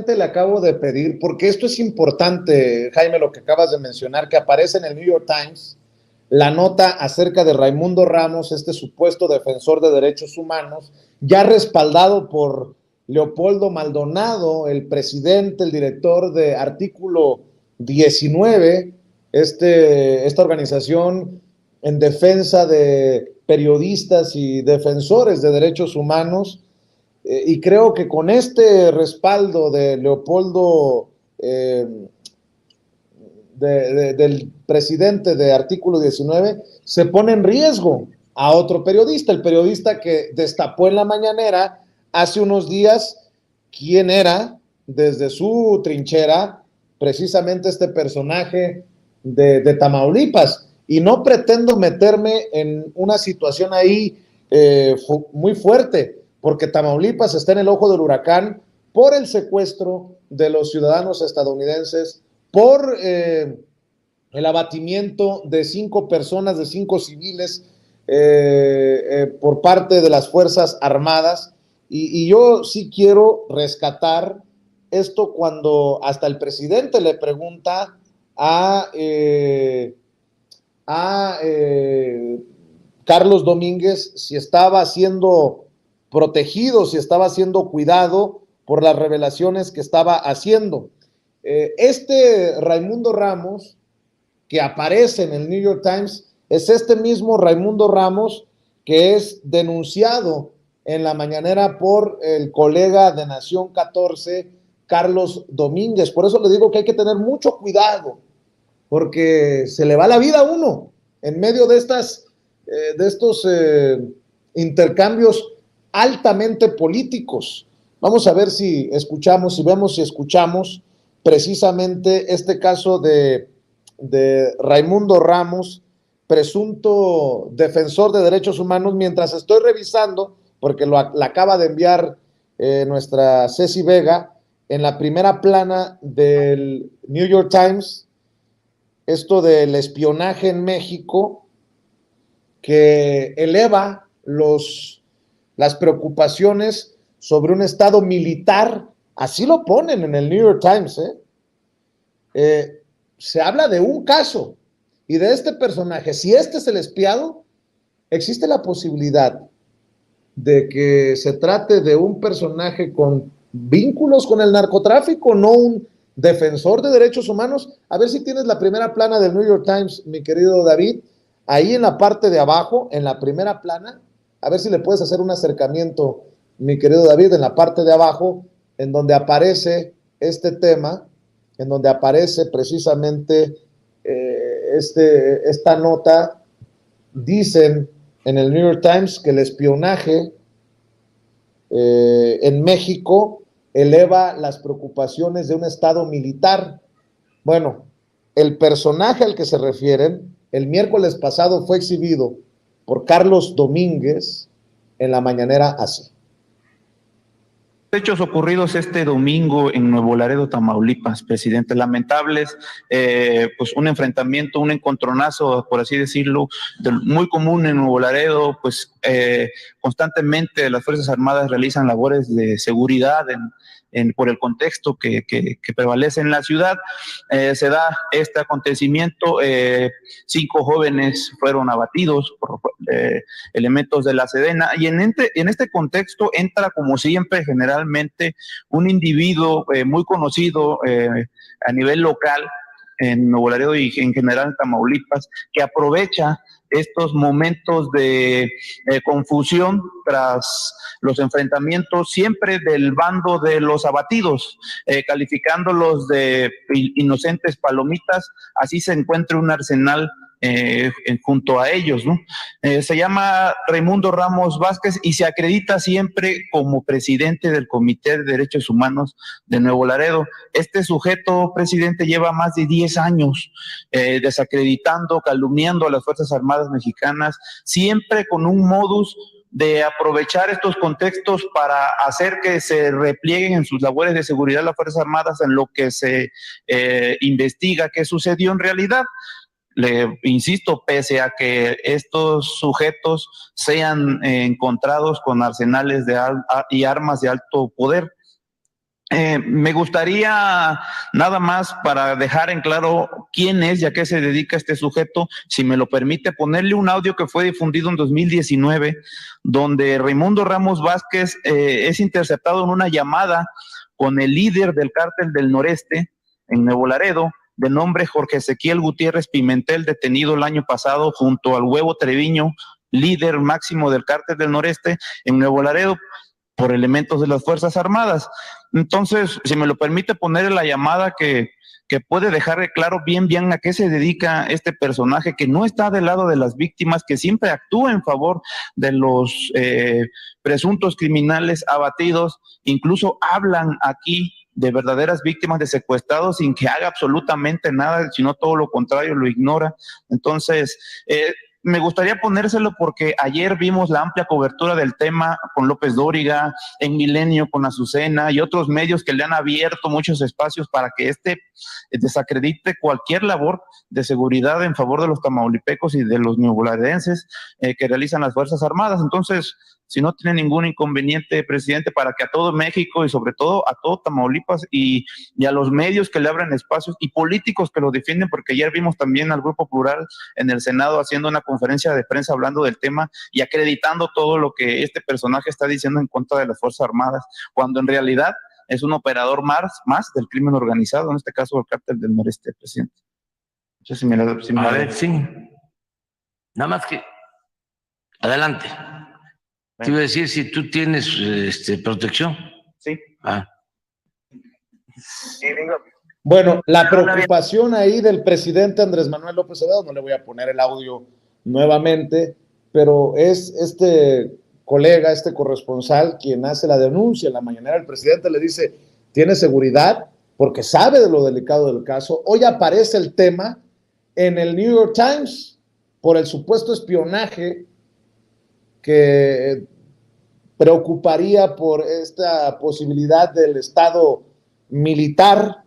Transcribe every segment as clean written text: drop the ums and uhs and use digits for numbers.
Le acabo de pedir, porque esto es importante, Jaime, lo que acabas de mencionar, que aparece en el New York Times, la nota acerca de Raimundo Ramos, este supuesto defensor de derechos humanos, ya respaldado por Leopoldo Maldonado, el presidente, el director de Artículo 19, esta organización en defensa de periodistas y defensores de derechos humanos. Y creo que con este respaldo de Leopoldo, del presidente de Artículo 19, se pone en riesgo a otro periodista, el periodista que destapó en la mañanera hace unos días quién era, desde su trinchera, precisamente este personaje de Tamaulipas. Y no pretendo meterme en una situación ahí muy fuerte, porque Tamaulipas está en el ojo del huracán por el secuestro de los ciudadanos estadounidenses, por el abatimiento de 5 personas, de 5 civiles, por parte de las Fuerzas Armadas. Y yo sí quiero rescatar esto cuando hasta el presidente le pregunta a Carlos Domínguez si estaba siendo protegido, si estaba siendo cuidado por las revelaciones que estaba haciendo. Este Raimundo Ramos, que aparece en el New York Times, es este mismo Raimundo Ramos que es denunciado en la mañanera por el colega de Nación 14, Carlos Domínguez. Por eso le digo que hay que tener mucho cuidado, porque se le va la vida a uno en medio de estos intercambios altamente políticos. Vamos a ver si escuchamos, si vemos, si escuchamos precisamente este caso de Raimundo Ramos, presunto defensor de derechos humanos, mientras estoy revisando, porque la acaba de enviar nuestra Ceci Vega, en la primera plana del New York Times, esto del espionaje en México, que eleva las preocupaciones sobre un estado militar. Así lo ponen en el New York Times, se habla de un caso y de este personaje. Si este es el espiado, existe la posibilidad de que se trate de un personaje con vínculos con el narcotráfico, no un defensor de derechos humanos. A ver si tienes la primera plana del New York Times, mi querido David, ahí en la parte de abajo, en la primera plana, a ver si le puedes hacer un acercamiento, mi querido David, en la parte de abajo, en donde aparece este tema, en donde aparece precisamente esta nota. Dicen en el New York Times que el espionaje en México eleva las preocupaciones de un estado militar. Bueno, el personaje al que se refieren, el miércoles pasado fue exhibido por Carlos Domínguez en la mañanera así. Hechos ocurridos este domingo en Nuevo Laredo, Tamaulipas, presidente, lamentables, pues un enfrentamiento, un encontronazo, por así decirlo, muy común en Nuevo Laredo, pues constantemente las Fuerzas Armadas realizan labores de seguridad por el contexto que prevalece en la ciudad. Se da este acontecimiento, 5 jóvenes fueron abatidos por elementos de la Sedena, y en este contexto entra, como siempre, generalmente un individuo muy conocido a nivel local en Nuevo Laredo y en general en Tamaulipas, que aprovecha estos momentos de confusión tras los enfrentamientos, siempre del bando de los abatidos, calificándolos de inocentes palomitas. Así se encuentra un arsenal junto a ellos, ¿no? Se llama Raimundo Ramos Vázquez y se acredita siempre como presidente del Comité de Derechos Humanos de Nuevo Laredo. Este sujeto, presidente, lleva más de 10 años desacreditando, calumniando a las Fuerzas Armadas mexicanas, siempre con un modus de aprovechar estos contextos para hacer que se replieguen en sus labores de seguridad las Fuerzas Armadas en lo que se investiga qué sucedió en realidad. Le insisto, pese a que estos sujetos sean encontrados con arsenales y armas de alto poder, Me gustaría nada más para dejar en claro quién es y a qué se dedica este sujeto, si me lo permite, ponerle un audio que fue difundido en 2019, donde Raimundo Ramos Vázquez es interceptado en una llamada con el líder del cártel del Noreste en Nuevo Laredo, de nombre Jorge Ezequiel Gutiérrez Pimentel, detenido el año pasado junto al Huevo Treviño, líder máximo del cártel del Noreste en Nuevo Laredo, por elementos de las Fuerzas Armadas. Entonces, si me lo permite poner en la llamada que puede dejar claro bien a qué se dedica este personaje, que no está del lado de las víctimas, que siempre actúa en favor de los presuntos criminales abatidos, incluso hablan aquí de verdaderas víctimas de secuestrados sin que haga absolutamente nada, sino todo lo contrario, lo ignora. Entonces, me gustaría ponérselo porque ayer vimos la amplia cobertura del tema con López Dóriga, en Milenio con Azucena y otros medios que le han abierto muchos espacios para que desacredite cualquier labor de seguridad en favor de los tamaulipecos y de los neobolarenses que realizan las Fuerzas Armadas. Entonces, si no tiene ningún inconveniente, presidente, para que a todo México y sobre todo a todo Tamaulipas y a los medios que le abren espacios y políticos que lo defienden, porque ayer vimos también al Grupo Plural en el Senado haciendo una conferencia de prensa hablando del tema y acreditando todo lo que este personaje está diciendo en contra de las Fuerzas Armadas, cuando en realidad es un operador más del crimen organizado, en este caso el cártel del Noreste, presidente. No sé si a ver, sí. Nada más que... Adelante. Te iba a decir si tú tienes protección. Sí. Sí, bueno, la preocupación ahí del presidente Andrés Manuel López Obrador, no le voy a poner el audio nuevamente, pero es este colega, este corresponsal, quien hace la denuncia en la mañanera. El presidente le dice, ¿tiene seguridad? Porque sabe de lo delicado del caso. Hoy aparece el tema en el New York Times por el supuesto espionaje que preocuparía por esta posibilidad del Estado militar.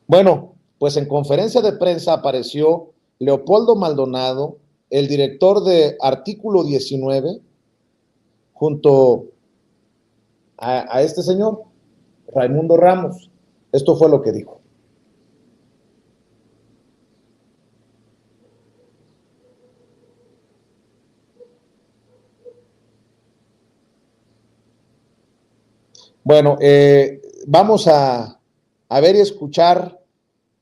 Bueno, pues en conferencia de prensa apareció Leopoldo Maldonado, el director de Artículo 19, junto a este señor, Raimundo Ramos. Esto fue lo que dijo. Bueno, vamos a ver y escuchar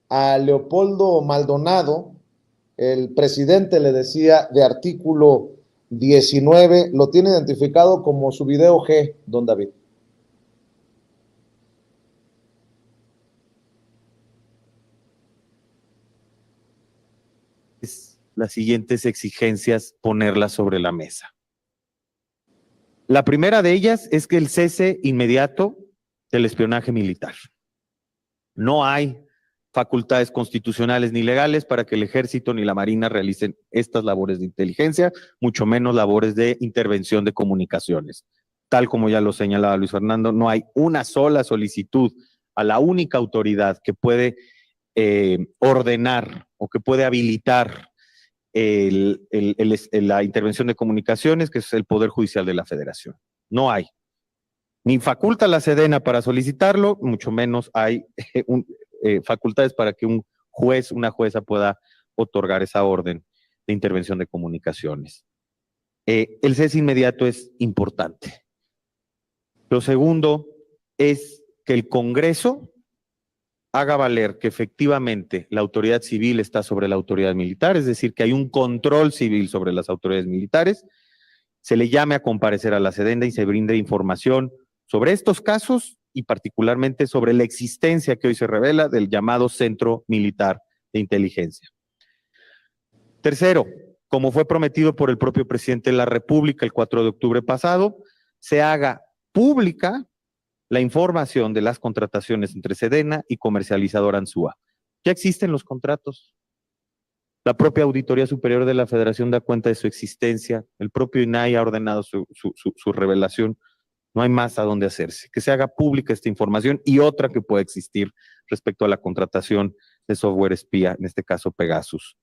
a Leopoldo Maldonado, el presidente, le decía, de Artículo 19, lo tiene identificado como su video G, don David. Las siguientes exigencias, ponerlas sobre la mesa. La primera de ellas es que el cese inmediato del espionaje militar. No hay facultades constitucionales ni legales para que el Ejército ni la Marina realicen estas labores de inteligencia, mucho menos labores de intervención de comunicaciones. Tal como ya lo señalaba Luis Fernando, no hay una sola solicitud a la única autoridad que puede ordenar o que puede habilitar la intervención de comunicaciones, que es el Poder Judicial de la Federación. No hay. Ni faculta la Sedena para solicitarlo, mucho menos hay facultades para que un juez, una jueza pueda otorgar esa orden de intervención de comunicaciones. El cese inmediato es importante. Lo segundo es que el Congreso haga valer que efectivamente la autoridad civil está sobre la autoridad militar, es decir, que hay un control civil sobre las autoridades militares, se le llame a comparecer a la Sedena y se brinde información sobre estos casos y particularmente sobre la existencia que hoy se revela del llamado Centro Militar de Inteligencia. Tercero, como fue prometido por el propio presidente de la República el 4 de octubre pasado, se haga pública la información de las contrataciones entre Sedena y Comercializadora Ansúa. Ya existen los contratos. La propia Auditoría Superior de la Federación da cuenta de su existencia. El propio INAI ha ordenado su revelación. No hay más a dónde hacerse. Que se haga pública esta información y otra que pueda existir respecto a la contratación de software espía, en este caso Pegasus.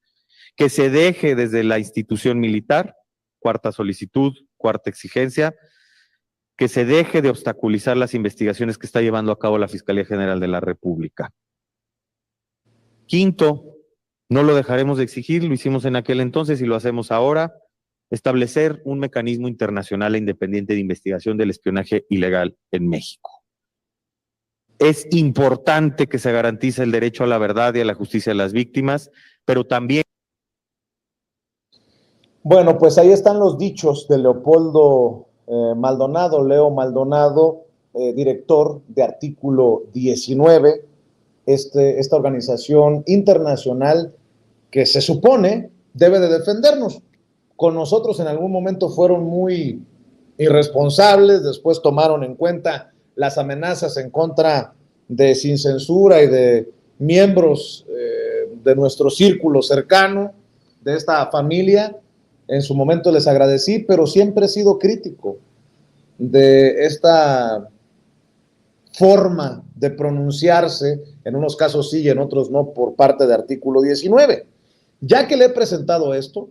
Que se deje desde la institución militar, cuarta solicitud, cuarta exigencia, que se deje de obstaculizar las investigaciones que está llevando a cabo la Fiscalía General de la República. Quinto, no lo dejaremos de exigir, lo hicimos en aquel entonces y lo hacemos ahora, establecer un mecanismo internacional e independiente de investigación del espionaje ilegal en México. Es importante que se garantice el derecho a la verdad y a la justicia de las víctimas, pero también... Bueno, pues ahí están los dichos de Leopoldo Maldonado, Leo Maldonado, director de Artículo 19, esta organización internacional que se supone debe de defendernos. Con nosotros en algún momento fueron muy irresponsables, después tomaron en cuenta las amenazas en contra de Sin Censura y de miembros de nuestro círculo cercano, de esta familia. En su momento les agradecí, pero siempre he sido crítico de esta forma de pronunciarse, en unos casos sí y en otros no, por parte de Artículo 19. Ya que le he presentado esto,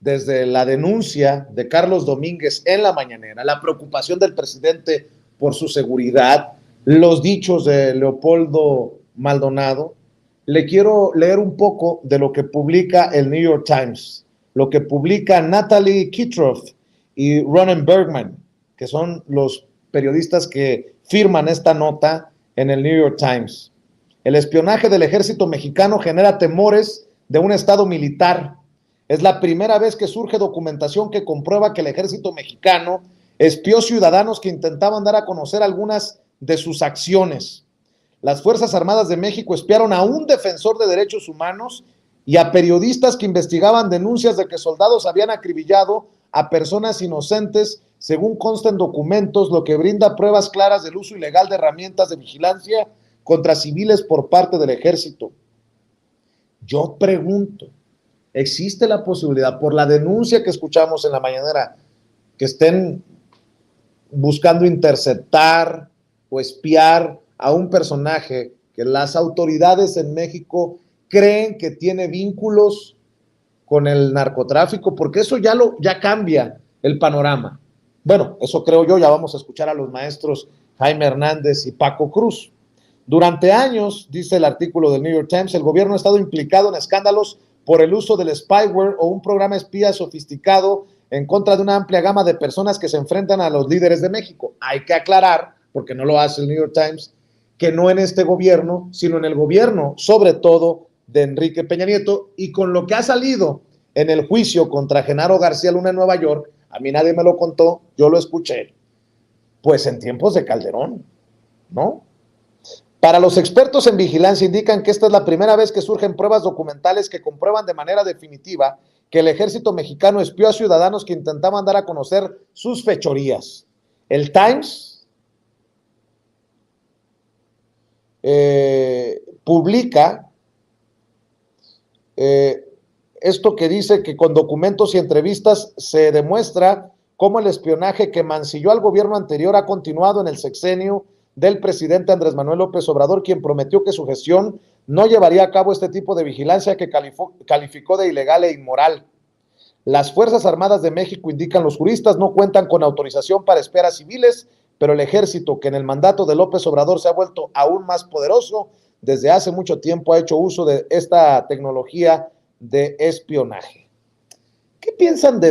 desde la denuncia de Carlos Domínguez en la mañanera, la preocupación del presidente por su seguridad, los dichos de Leopoldo Maldonado, le quiero leer un poco de lo que publica el New York Times, lo que publica Natalie Kitroff y Ronen Bergman, que son los periodistas que firman esta nota en el New York Times. El espionaje del ejército mexicano genera temores de un estado militar. Es la primera vez que surge documentación que comprueba que el ejército mexicano espió ciudadanos que intentaban dar a conocer algunas de sus acciones. Las Fuerzas Armadas de México espiaron a un defensor de derechos humanos y a periodistas que investigaban denuncias de que soldados habían acribillado a personas inocentes, según consta en documentos, lo que brinda pruebas claras del uso ilegal de herramientas de vigilancia contra civiles por parte del ejército. Yo pregunto, ¿existe la posibilidad, por la denuncia que escuchamos en la mañanera, que estén buscando interceptar o espiar a un personaje que las autoridades en México creen que tiene vínculos con el narcotráfico? Porque eso ya cambia el panorama. Bueno, eso creo yo. Ya vamos a escuchar a los maestros Jaime Hernández y Paco Cruz. Durante años, dice el artículo del New York Times, el gobierno ha estado implicado en escándalos por el uso del spyware o un programa espía sofisticado en contra de una amplia gama de personas que se enfrentan a los líderes de México. Hay que aclarar, porque no lo hace el New York Times, que no en este gobierno, sino en el gobierno, sobre todo, de Enrique Peña Nieto, y con lo que ha salido en el juicio contra Genaro García Luna en Nueva York, a mí nadie me lo contó, yo lo escuché, pues en tiempos de Calderón, ¿no? Para los expertos en vigilancia indican que esta es la primera vez que surgen pruebas documentales que comprueban de manera definitiva que el ejército mexicano espió a ciudadanos que intentaban dar a conocer sus fechorías. El Times publica esto que dice que con documentos y entrevistas se demuestra cómo el espionaje que mancilló al gobierno anterior ha continuado en el sexenio del presidente Andrés Manuel López Obrador, quien prometió que su gestión no llevaría a cabo este tipo de vigilancia que calificó de ilegal e inmoral. Las Fuerzas Armadas de México, indican los juristas, no cuentan con autorización para espiar a civiles, pero el ejército, que en el mandato de López Obrador se ha vuelto aún más poderoso, desde hace mucho tiempo ha hecho uso de esta tecnología de espionaje. ¿Qué piensan de